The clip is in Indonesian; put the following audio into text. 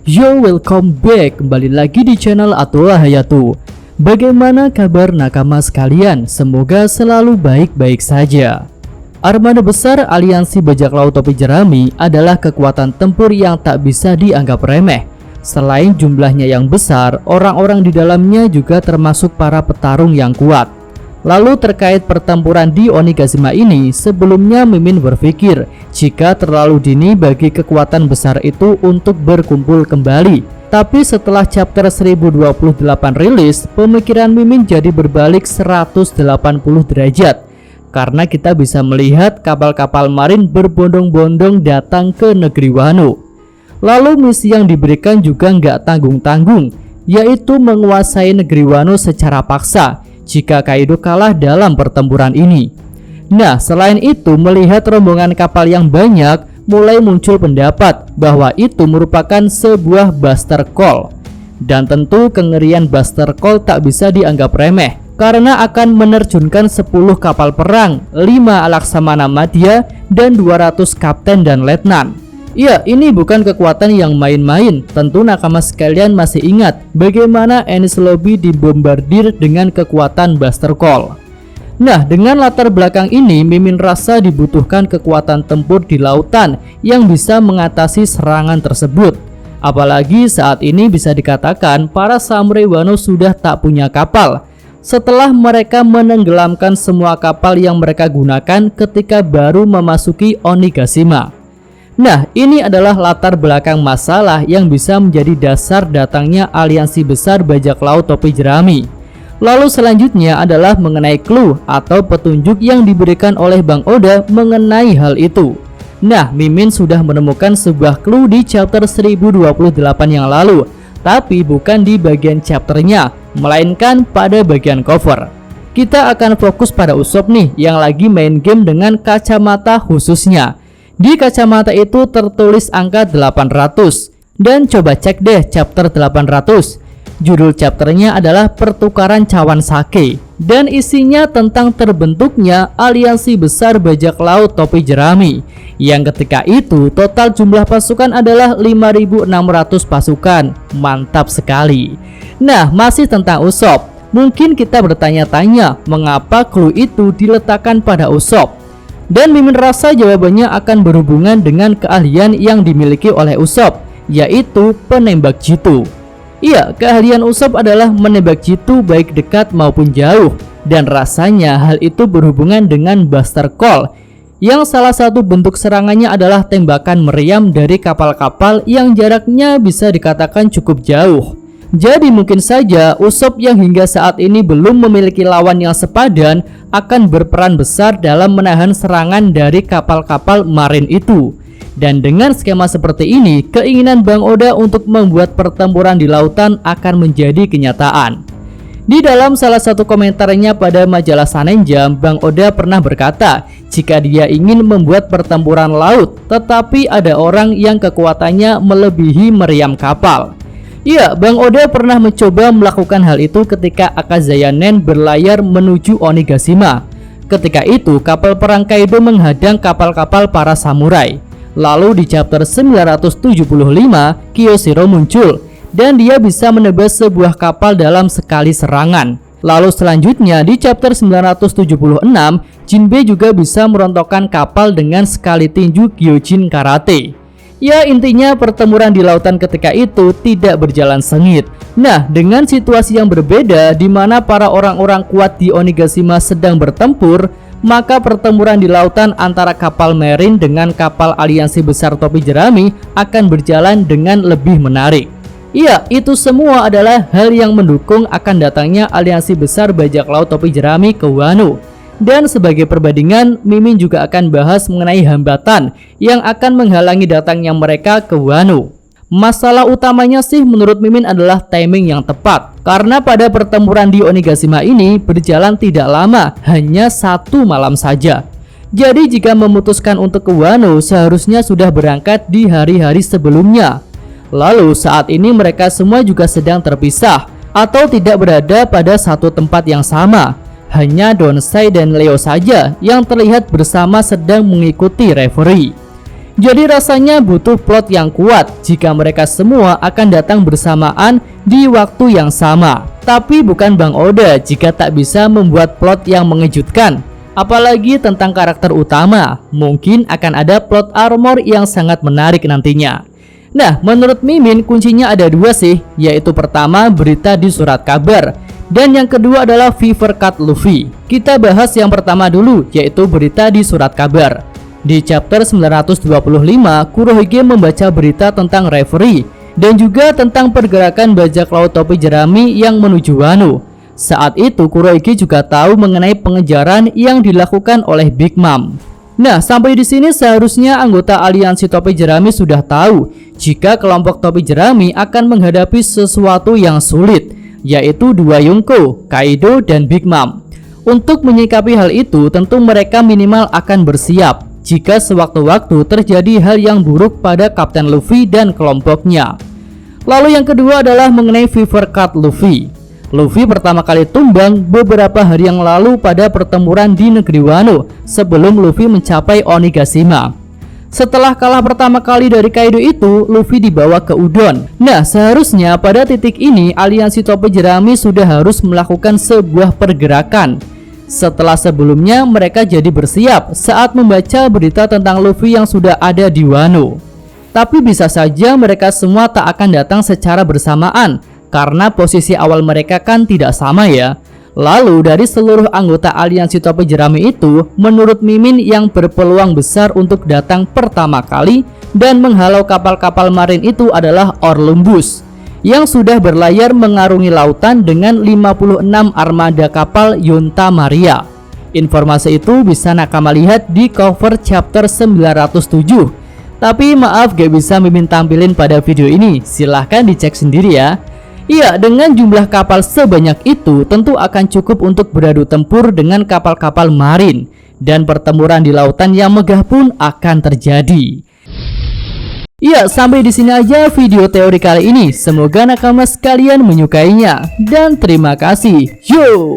Yo, welcome back, kembali lagi di channel Atola Hayatu. Bagaimana kabar nakama sekalian? Semoga selalu baik-baik saja. Armada besar Aliansi Bajak Laut Topi Jerami adalah kekuatan tempur yang tak bisa dianggap remeh. Selain jumlahnya yang besar, orang-orang di dalamnya juga termasuk para petarung yang kuat. Lalu terkait pertempuran di Onigashima ini, sebelumnya Mimin berpikir jika terlalu dini bagi kekuatan besar itu untuk berkumpul kembali. Tapi setelah chapter 1028 rilis, pemikiran Mimin jadi berbalik 180 derajat. Karena kita bisa melihat kapal-kapal marin berbondong-bondong datang ke negeri Wano. Lalu misi yang diberikan juga nggak tanggung-tanggung, yaitu menguasai negeri Wano secara paksa jika Kaido kalah dalam pertempuran ini. Nah, selain itu, melihat rombongan kapal yang banyak, mulai muncul pendapat bahwa itu merupakan sebuah Buster Call. Dan tentu kengerian Buster Call tak bisa dianggap remeh, karena akan menerjunkan 10 kapal perang, 5 Laksamana Madya, dan 200 kapten dan letnan. Ya, ini bukan kekuatan yang main-main. Tentu nakama sekalian masih ingat bagaimana Enies Lobby dibombardir dengan kekuatan Buster Call. Nah, dengan latar belakang ini, Mimin rasa dibutuhkan kekuatan tempur di lautan yang bisa mengatasi serangan tersebut. Apalagi saat ini bisa dikatakan para samurai Wano sudah tak punya kapal, setelah mereka menenggelamkan semua kapal yang mereka gunakan ketika baru memasuki Onigashima. Nah, ini adalah latar belakang masalah yang bisa menjadi dasar datangnya aliansi besar bajak laut topi jerami. Lalu selanjutnya adalah mengenai clue atau petunjuk yang diberikan oleh Bang Oda mengenai hal itu. Nah, Mimin sudah menemukan sebuah clue di chapter 1028 yang lalu, tapi bukan di bagian chapternya, melainkan pada bagian cover. Kita akan fokus pada Usopp nih yang lagi main game dengan kacamata khususnya. Di kacamata itu tertulis angka 800. Dan coba cek deh chapter 800. Judul chapternya adalah Pertukaran Cawan Sake, dan isinya tentang terbentuknya aliansi besar bajak laut topi jerami, yang ketika itu total jumlah pasukan adalah 5.600 pasukan. Mantap sekali. Nah, masih tentang Usopp, mungkin kita bertanya-tanya mengapa clue itu diletakkan pada Usopp. Dan Mimin rasa jawabannya akan berhubungan dengan keahlian yang dimiliki oleh Usopp, yaitu penembak jitu. Iya, keahlian Usopp adalah menembak jitu baik dekat maupun jauh. Dan rasanya hal itu berhubungan dengan Buster Call, yang salah satu bentuk serangannya adalah tembakan meriam dari kapal-kapal yang jaraknya bisa dikatakan cukup jauh. Jadi mungkin saja Usopp yang hingga saat ini belum memiliki lawan yang sepadan akan berperan besar dalam menahan serangan dari kapal-kapal marin itu. Dan dengan skema seperti ini, keinginan Bang Oda untuk membuat pertempuran di lautan akan menjadi kenyataan. Di dalam salah satu komentarnya pada majalah Shonen Jump, Bang Oda pernah berkata jika dia ingin membuat pertempuran laut, tetapi ada orang yang kekuatannya melebihi meriam kapal. Ya, Bang Oda pernah mencoba melakukan hal itu ketika Akazaya Nen berlayar menuju Onigashima. Ketika itu, kapal perang Kaido menghadang kapal-kapal para samurai. Lalu di chapter 975, Kyoshiro muncul, dan dia bisa menebas sebuah kapal dalam sekali serangan. Lalu selanjutnya di chapter 976, Jinbe juga bisa merontokkan kapal dengan sekali tinju Gyojin Karate. Ya, intinya pertempuran di lautan ketika itu tidak berjalan sengit. Nah, dengan situasi yang berbeda di mana para orang-orang kuat di Onigashima sedang bertempur, maka pertempuran di lautan antara kapal marine dengan kapal aliansi besar topi jerami akan berjalan dengan lebih menarik. Iya, itu semua adalah hal yang mendukung akan datangnya aliansi besar bajak laut topi jerami ke Wano. Dan sebagai perbandingan, Mimin juga akan bahas mengenai hambatan yang akan menghalangi datangnya mereka ke Wano. Masalah utamanya sih menurut Mimin adalah timing yang tepat, karena pada pertempuran di Onigashima ini berjalan tidak lama, hanya 1 malam saja. Jadi jika memutuskan untuk ke Wano, seharusnya sudah berangkat di hari-hari sebelumnya. Lalu saat ini mereka semua juga sedang terpisah atau tidak berada pada satu tempat yang sama. Hanya Donsai dan Leo saja yang terlihat bersama sedang mengikuti referee. Jadi rasanya butuh plot yang kuat jika mereka semua akan datang bersamaan di waktu yang sama. Tapi bukan Bang Oda jika tak bisa membuat plot yang mengejutkan. Apalagi tentang karakter utama, mungkin akan ada plot armor yang sangat menarik nantinya. Nah, menurut Mimin kuncinya ada dua sih, yaitu pertama berita di surat kabar, dan yang kedua adalah Fever Cut Luffy. Kita bahas yang pertama dulu, yaitu berita di surat kabar. Di chapter 925, Kurohige membaca berita tentang referee dan juga tentang pergerakan bajak laut topi jerami yang menuju Wano. Saat itu Kurohige juga tahu mengenai pengejaran yang dilakukan oleh Big Mom. Nah, sampai di sini seharusnya anggota aliansi topi jerami sudah tahu jika kelompok topi jerami akan menghadapi sesuatu yang sulit, yaitu dua Yonko, Kaido, dan Big Mom. Untuk menyikapi hal itu, tentu mereka minimal akan bersiap jika sewaktu-waktu terjadi hal yang buruk pada Kapten Luffy dan kelompoknya. Lalu yang kedua adalah mengenai Fever Cut Luffy. Luffy pertama kali tumbang beberapa hari yang lalu pada pertempuran di negeri Wano sebelum Luffy mencapai Onigashima. Setelah kalah pertama kali dari Kaido itu, Luffy dibawa ke Udon. Nah, seharusnya pada titik ini aliansi topi jerami sudah harus melakukan sebuah pergerakan. Setelah sebelumnya mereka jadi bersiap saat membaca berita tentang Luffy yang sudah ada di Wano. Tapi bisa saja mereka semua tak akan datang secara bersamaan karena posisi awal mereka kan tidak sama ya. Lalu dari seluruh anggota aliansi topi jerami itu, menurut Mimin yang berpeluang besar untuk datang pertama kali dan menghalau kapal-kapal marin itu adalah Orlumbus yang sudah berlayar mengarungi lautan dengan 56 armada kapal Yonta Maria. Informasi itu bisa nakama lihat di cover chapter 907. Tapi maaf gak bisa Mimin tampilin pada video ini, silahkan dicek sendiri ya. Iya, dengan jumlah kapal sebanyak itu tentu akan cukup untuk beradu tempur dengan kapal-kapal marin, dan pertempuran di lautan yang megah pun akan terjadi. Iya, sampai di sini aja video teori kali ini. Semoga nakama sekalian menyukainya, dan terima kasih. Yo.